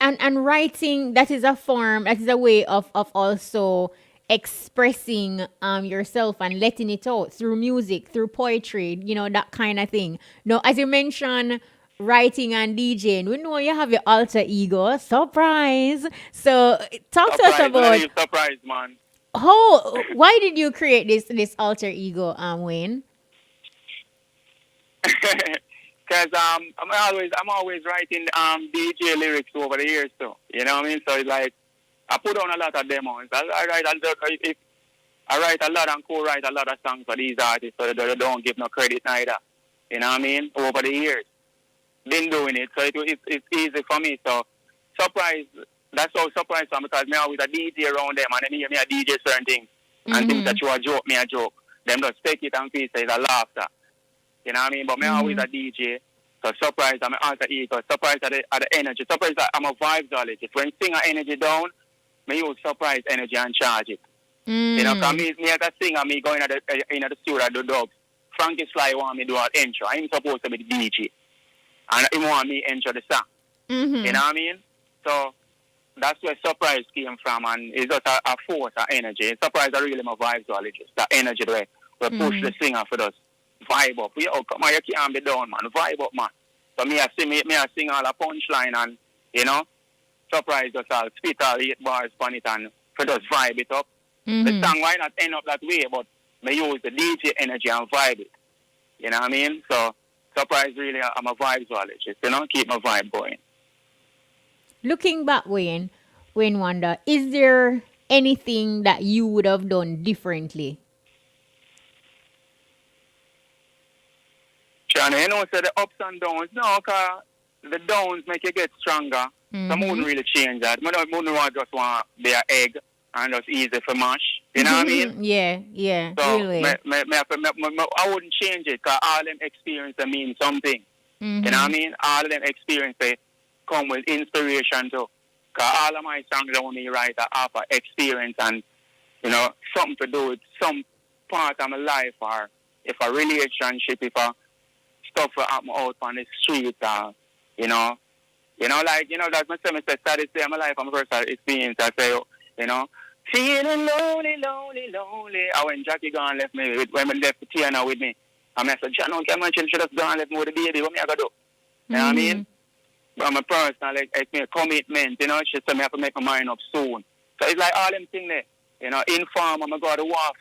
And writing, that is a form, that is a way of also expressing yourself and letting it out through music, through poetry, that kind of thing. Now, as you mentioned, writing and DJing, we know you have your alter ego. Surprise! So talk to us about surprise, man. Why did you create this alter ego, Wayne? Because I'm always writing DJ lyrics over the years too. You know what I mean? So it's like I put on a lot of demos. I write a lot and co-write a lot of songs for these artists, so they don't give no credit neither. You know what I mean? Over the years, been doing it, so it's easy for me. So surprise. That's how surprise I'm, because me always a DJ around them, and then hear me a DJ certain things and things that you a joke, me a joke. Them just take it and feel it's a laughter. You know what I mean? But me always a DJ. So surprise, I'm an alter ego. Surprise at the energy. Surprise, I'm a vibes knowledge. When singer energy down, me use surprise energy and charge it. You know, because me as a singer, me going in the studio do dubs. Frankie Sly want me do an intro. I'm supposed to be the DJ. And he want me intro the song. You know what I mean? So that's where surprise came from, and it's just a force, a energy. Surprise are really my vibe zoologist. That energy where we push the singer for us vibe up. Yo, come on, you can't be down, man. Vibe up, man. So me I sing all a punchline, and you know, surprise us all, spit all 8 bars on it, and for us vibe it up. The song why not end up that way, but me use the DJ energy and vibe it. You know what I mean? So surprise really, I'm a vibe zoologist. You know, keep my vibe going. Looking back, Wayne Wonder, is there anything that you would have done differently? Johnny, you know, so the ups and downs, no, because the downs make you get stronger. So I wouldn't really change that. I wouldn't just want to be an egg and just easy for mash. You know what I mean? Yeah, so really. I wouldn't change it because all them experiences mean something. You know what I mean? All of them experiences come with inspiration too. Because all of my songs that me write are after experience and, you know, something to do with some part of my life, or if a relationship, if a stuff that happen out on the street, or, that's my semester saddest day of my life, I'm first experience. I say, you know, feeling lonely. I when Jackie gone left me, when I left Tiana with me, I said, John, don't get much, you should have gone left me with the baby, what me I got to do? You know what I mean? But my personal, like me a commitment, you know, she said me have to make my mind up soon. So it's like all them things there, you know, inform, I'm going to go to war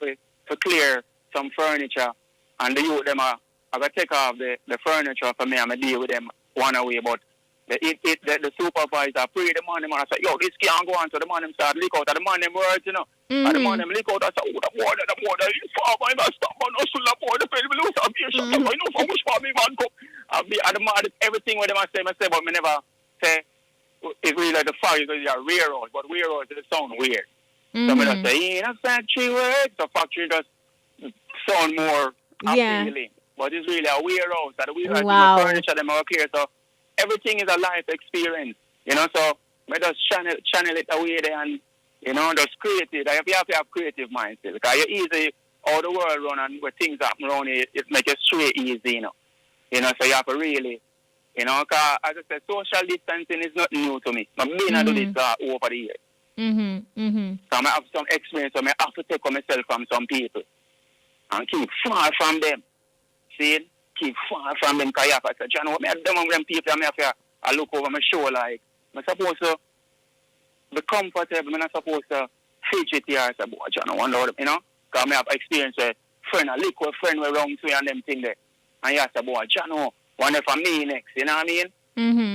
for clear some furniture, and the youth, them I'm going to take off the furniture for me, I'm going to deal with them one away, but the supervisor pray the man, I said, yo, this can't go on, so the man them start leak out, and the man them words, you know, and the man them leak out, I said, oh, the water, inform, I'm going to stop, I'm not the boy, the penny, lose, I'm here, shut up, I know for which part me man come. I'll be at the mad, everything what them I say, but me never say it's really like the fire because you are warehouse, but warehouse it sound weird. So me just say, in a factory work, the factory just sound more appealing. But it's really a warehouse, that the warehouse the furniture them are clear. So everything is a life experience, you know. So me just channel it away there and, you know, just create it. You have to have creative mindset because you easy all the world run and where things happen around it make it straight easy, you know. You know, so you have to really, you know, because as I said, social distancing is not new to me. I've been to this over the years. So I have some experience, so I have to take myself from some people and keep far from them. See? Keep far from them because I said, John, what me have done with them people, I look over my show like, I'm supposed to be comfortable, I'm not supposed to fidget here. I said, boy, John, I wonder what, you know, because I have experience with friend, a liquor friend were wrong to and them thing there. And you say, boy, John, wonder for me next, you know what I mean?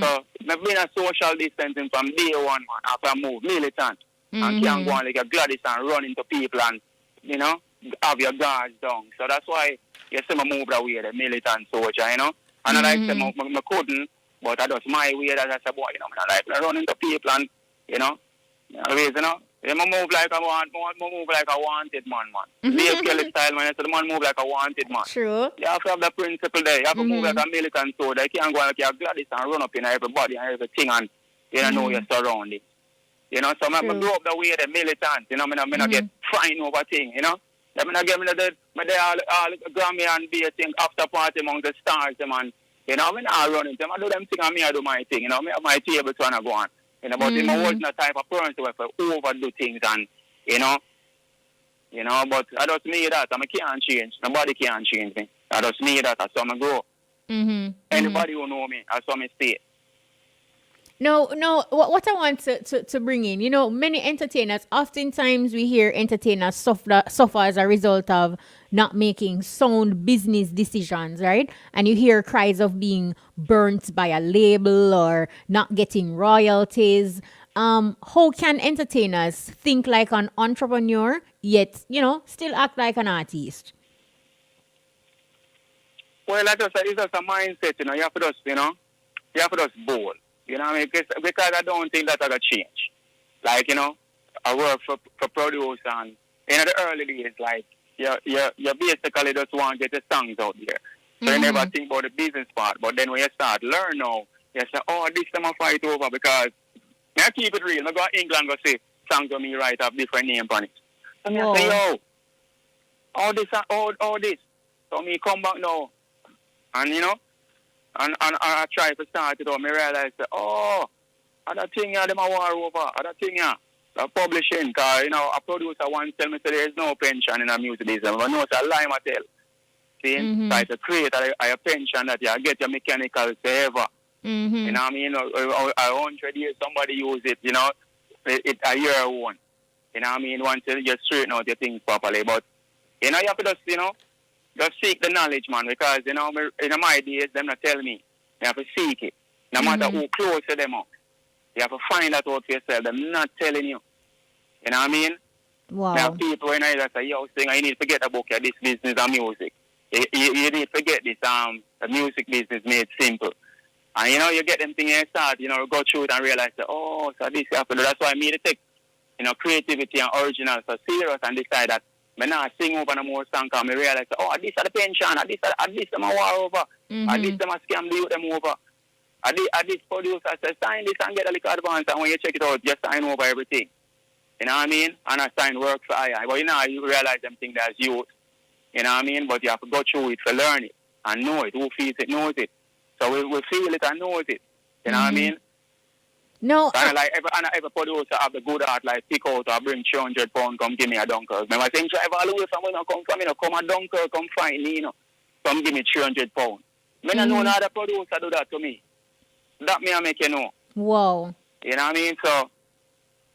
So, I've been a social distancing from day one, man, after I moved militant. And can't go on like a Gladys and run into people and, you know, have your guards down. So that's why you see me move away, the militant soldier, you know? And I said, I couldn't, but I just my way that I said, boy, you know, I like to run into people and, you know, always, you know, I move like I move like a wanted man. Dave Kelly style, man. So the man move like a wanted man. True. You have to have the principle there. You have to move like a militant soldier. You can't go like you're Gladys and run up in everybody and everything and you don't know your surroundings. You know, so I grow up the way the militant, you know, I not get fine over things, you know. I not get me all Grammy and be a thing after party among the stars, man. You know, I not run into them. I do them thing and me I do my thing, you know. I have my table to go on. You know, but I wasn't the type of person who overdo things and, you know, but I just need that. I can't change. Nobody can change me. I just need that. That's how I grow. Anybody who know me, that's how I stay. No, what I want to bring in, you know, many entertainers, oftentimes we hear entertainers suffer as a result of not making sound business decisions, right? And you hear cries of being burnt by a label or not getting royalties. How can entertainers think like an entrepreneur, yet, you know, still act like an artist? Well, like I said, it's just a mindset, you know, you have to just bold. You know what I mean? Because I don't think that I got change. Like, you know, I work for produce and in the early days, like, you basically just want to get the songs out there. So you never think about the business part. But then when you start learn now, you say, oh, this time I fight over because I keep it real. I go to England go say songs of me write up different name on it. And I say, yo, all this. So me come back now. And, you know, and I try to start it out. I realize that, other thing, them a war over. Other thing, the publishing. Because, you know, a producer once tell me that there is no pension in a music business. But no, it's a lie, I tell. See? Try to create a pension that you get your mechanical forever. You know what I mean? 100 years, somebody use it, you know, it a year one. You know what I mean? Once you just straighten out your things properly. But, you know, you have to just, you know, just seek the knowledge, man, because, you know, in my days, them not tell me. You have to seek it. No matter who close to them up. You have to find that out for yourself. They're not telling you. You know what I mean? Wow. There are people when I say, yo, singer, you need to forget about this business of music. You need to forget this, the music business made simple. And, you know, you get them things and start, you know, go through it and realize that, so this you have to do. That's why I made it take, you know, creativity and original so serious and decide that I not sing over no more song because I realize, this is the pension, this them a war over, this them a scam the youth them over. This producer says, sign this and get a little advance, and when you check it out, just sign over everything. You know what I mean? And I sign work for I. But you know, you realize them things that's youth. You know what I mean? But you have to go through it to learn it and know it. Who feels it knows it. So we feel it and knows it. You know what I mean? No. And like every producer have the good heart, like pick out or bring 300 pounds, come give me a Dunkirk. Remember saying drive all the way from where I come from, you know, come a Dunkirk, come find me, you know. Come give me 300 pounds. I don't know another producer do that to me. That me I make you know. Whoa. You know what I mean? So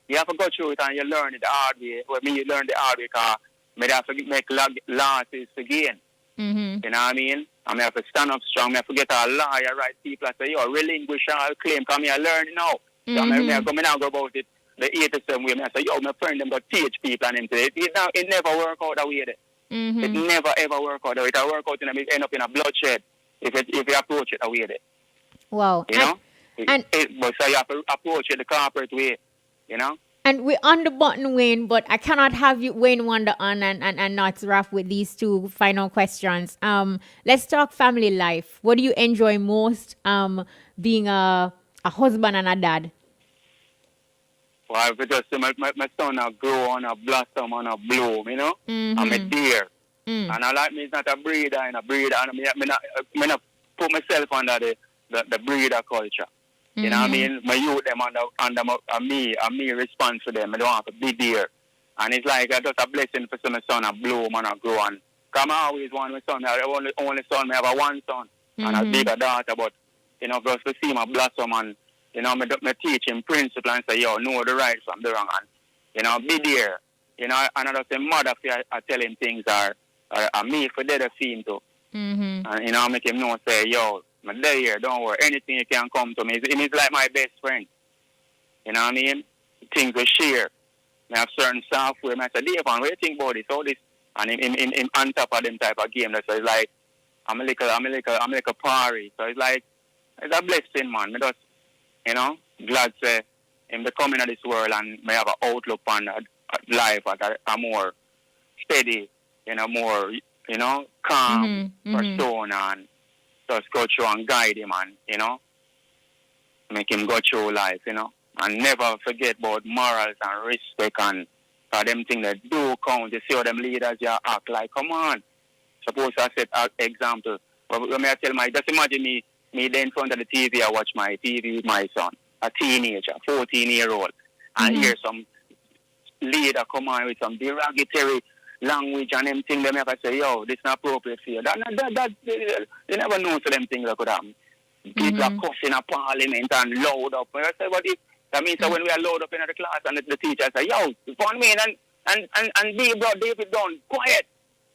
you have to go through it and you learn it the hard way. Well, me you learn the hard way because I have to make losses to gain. You know what I mean? I have to stand up strong. I have to get a lawyer, right? People say, yo, relinquish all claim. Because I learn it now. So I go about it the 87 way. I say, yo, my friend, them got teach people and them say, it never work out that way. It never ever work out that way. It work out and it end up in a bloodshed if you approach it that way. Wow. You know? But so you have to approach it the corporate way, you know? And we're on the button, Wayne, but I cannot have you, Wayne Wonder, on and not wrap with these two final questions. Let's talk family life. What do you enjoy most being a husband and a dad? Well, I just see my son grow and blossom and bloom, you know? I'm a deer. And I like me, it's not a breeder and a breeder. And I not put myself under the breeder culture. You know what I mean? My youth them under me response to them. I don't have to be there. And it's like just a blessing for my son to bloom and grow. And come I always want my son. I only son, I have one son and a bigger daughter. But, you know, just to see my blossom and, you know, me teach him principle and say, yo, know the right from the wrong. And, you know, be there. You know, and I just say mother I tell him things are me for the theme too. And, you know, I make him know, say, yo, I'm there, don't worry. Anything you can come to me. He's like my best friend. You know what I mean? Things we share. I have certain software. I say, Dave, what do you think about this? All this. And in on top of them type of game. So it's like, I'm like a party. So it's like, it's a blessing, man. I just, you know, glad to him to come into this world and may have an outlook on life that are more steady, you know, more, you know, calm, persona, and just go through and guide him and, you know, make him go through life, you know, and never forget about morals and respect and for them things that do count. You see how them leaders you act like, come on. Suppose I set an example. When I tell just imagine me there in front of the TV, I watch my TV with my son, a teenager, 14-year-old, and hear some leader come on with some derogatory language and them things, them ever say, yo, this is not appropriate for you. That you never know to them things that could happen. People are cussing at parliament and loud up. I say, what if that means that when we are loud up in the class and the teacher say, yo, one man and David Dunn, quiet.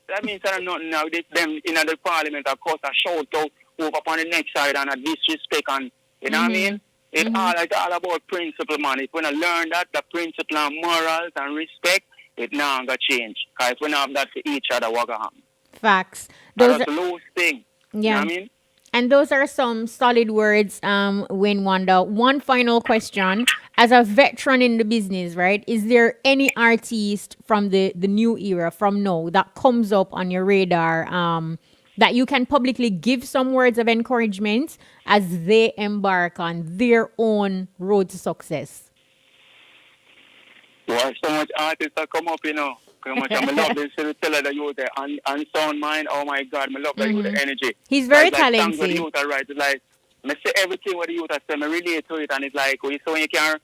That means that nothing now. Them in the parliament of course a shout out over upon the next side and a disrespect and you know what I mean? It's all about principle, man. If we don't learn that, the principle and morals and respect, it now gonna change. Because if we don't have that for each other, what gonna happen? Facts. That's the lowest thing. Yeah. You know what I mean? And those are some solid words, Wayne Wonder. One final question. As a veteran in the business, right, is there any artist from the new era, from now, that comes up on your radar that you can publicly give some words of encouragement as they embark on their own road to success? Well, so much artists that come up, you know. I love this tell the youth and sound mind. Oh my God, I love the youth energy. He's very talented. Songs with the youth are right. It's like I say everything what the youth are saying, I relate to it, and it's like when you can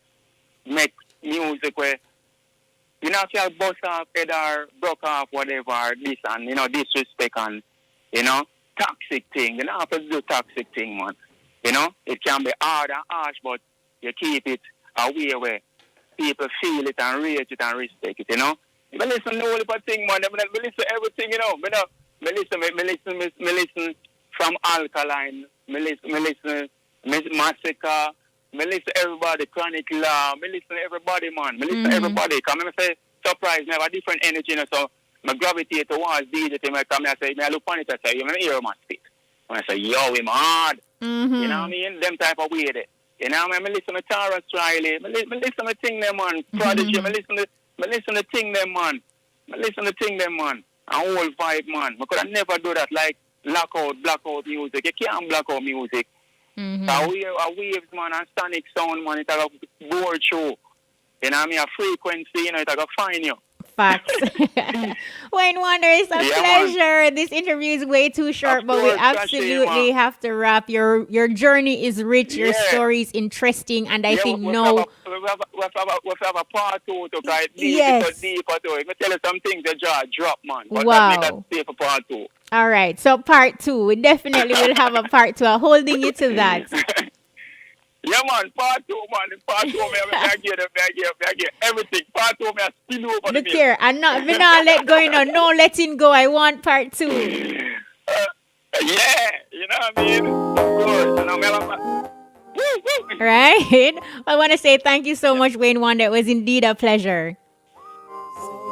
make music where you know if you bust off head or broke off whatever or this and disrespect and toxic thing. You don't have to do toxic thing, man. It can be hard and harsh, but you keep it a way where people feel it and rate it and respect it, I listen to all the thing, man. I listen to everything, I listen from Alkaline. I listen Massacre. I listen to everybody, Chronic Law. I listen to everybody, man. I listen to everybody. Come and say, surprise, me have a different energy, so I gravitate towards DJ. I say, I look on it, I say, you hear my speak. And I say, yo, him hard. You know what I mean? Them type of way there. You know what I mean? I listen to Tara Striley. I listen to thing them, man. Prodigy. I listen to thing them, man. I listen to thing them, man. A whole vibe, man. I could never do that like blackout music. You can't black out music. A waves, man, and sonic sound, man. It's like a board show. You know what I mean? A frequency, it's like a fine you. Facts. Wayne Wonder, it's a pleasure. Man. This interview is way too short, but we absolutely have to wrap. Your journey is rich, your story is interesting, and I think we have a part two to guide deeper to it. I tell you some things that jaw drop, man. But that's stay for part two. All right, so part two. We definitely will have a part two. I'm holding you to that. Yeah, man, part two, I get everything. Part two, I spill over. Look here, I'm not let go, no letting go. I want part two. Yeah, you know what I mean? Of course, Right? I want to say thank you so much, Wayne Wonder. It was indeed a pleasure.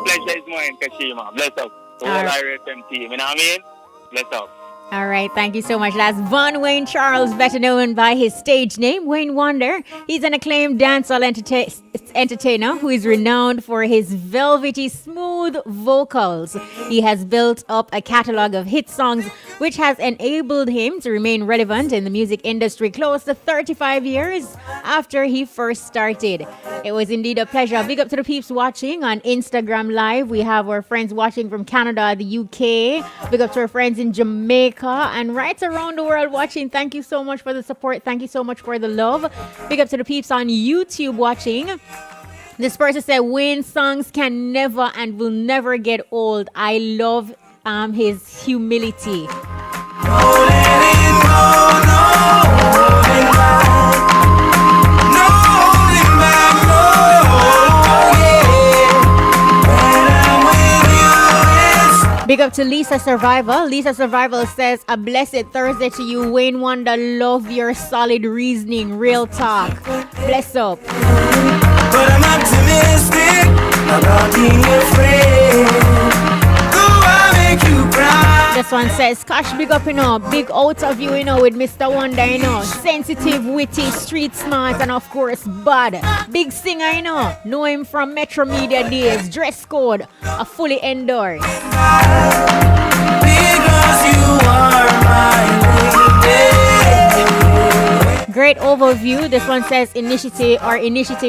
Pleasure is mine, Kshema. Bless up. The whole Irie Fm team, you know what I mean? Bless up. All right, thank you so much. That's Von Wayne Charles, better known by his stage name, Wayne Wonder. He's an acclaimed dancehall entertainer who is renowned for his velvety, smooth vocals. He has built up a catalog of hit songs, which has enabled him to remain relevant in the music industry close to 35 years after he first started. It was indeed a pleasure. Big up to the peeps watching on Instagram Live. We have our friends watching from Canada, the UK. Big up to our friends in Jamaica and right around the world watching. Thank you so much for the support. Thank you so much for the love. Big up to the peeps on YouTube watching. This person said, Wayne's songs can never and will never get old. I love his humility. Big up to Lisa Survival. Lisa Survival says, a blessed Thursday to you, Wayne Wonder. Love your solid reasoning, real talk. Bless up. But I'm optimistic about being your friend. Do I make you cry? This one says, Cash, big up, big out of you, with Mr. Wonder, sensitive, witty, street smart, and of course, bad. Big singer, know him from Metro Media days, dress code, a fully endorsed. Because you are my lady. Great overview. This one says initiative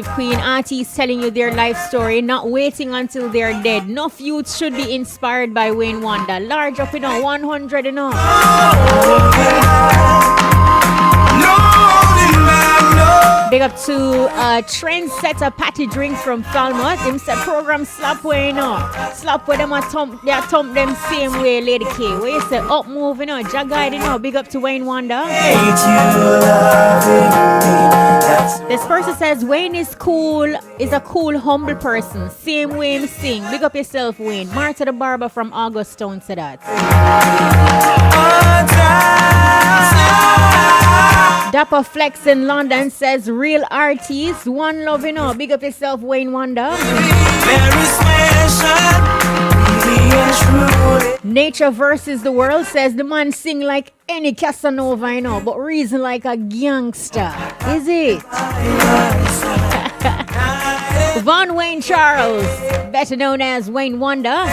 queen artists telling you their life story, not waiting until they're dead. Enough youth should be inspired by Wayne Wonder. Large up, 100, Big up to trendsetter Patty Drinks from Falmouth. Him said program slap where slap where them a thump them same way, Lady K. Where you say up move, Jaguide, Big up to Wayne Wonder. This person says Wayne is a cool, humble person. Same way him sing. Big up yourself, Wayne. Martha the Barber from Augustone said that. Dapper Flex in London says real artist, one love, Big up yourself, Wayne Wonder. Nature versus the world says the man sing like any Casanova, but reason like a gangster. Is it? Von Wayne Charles, better known as Wayne Wonder.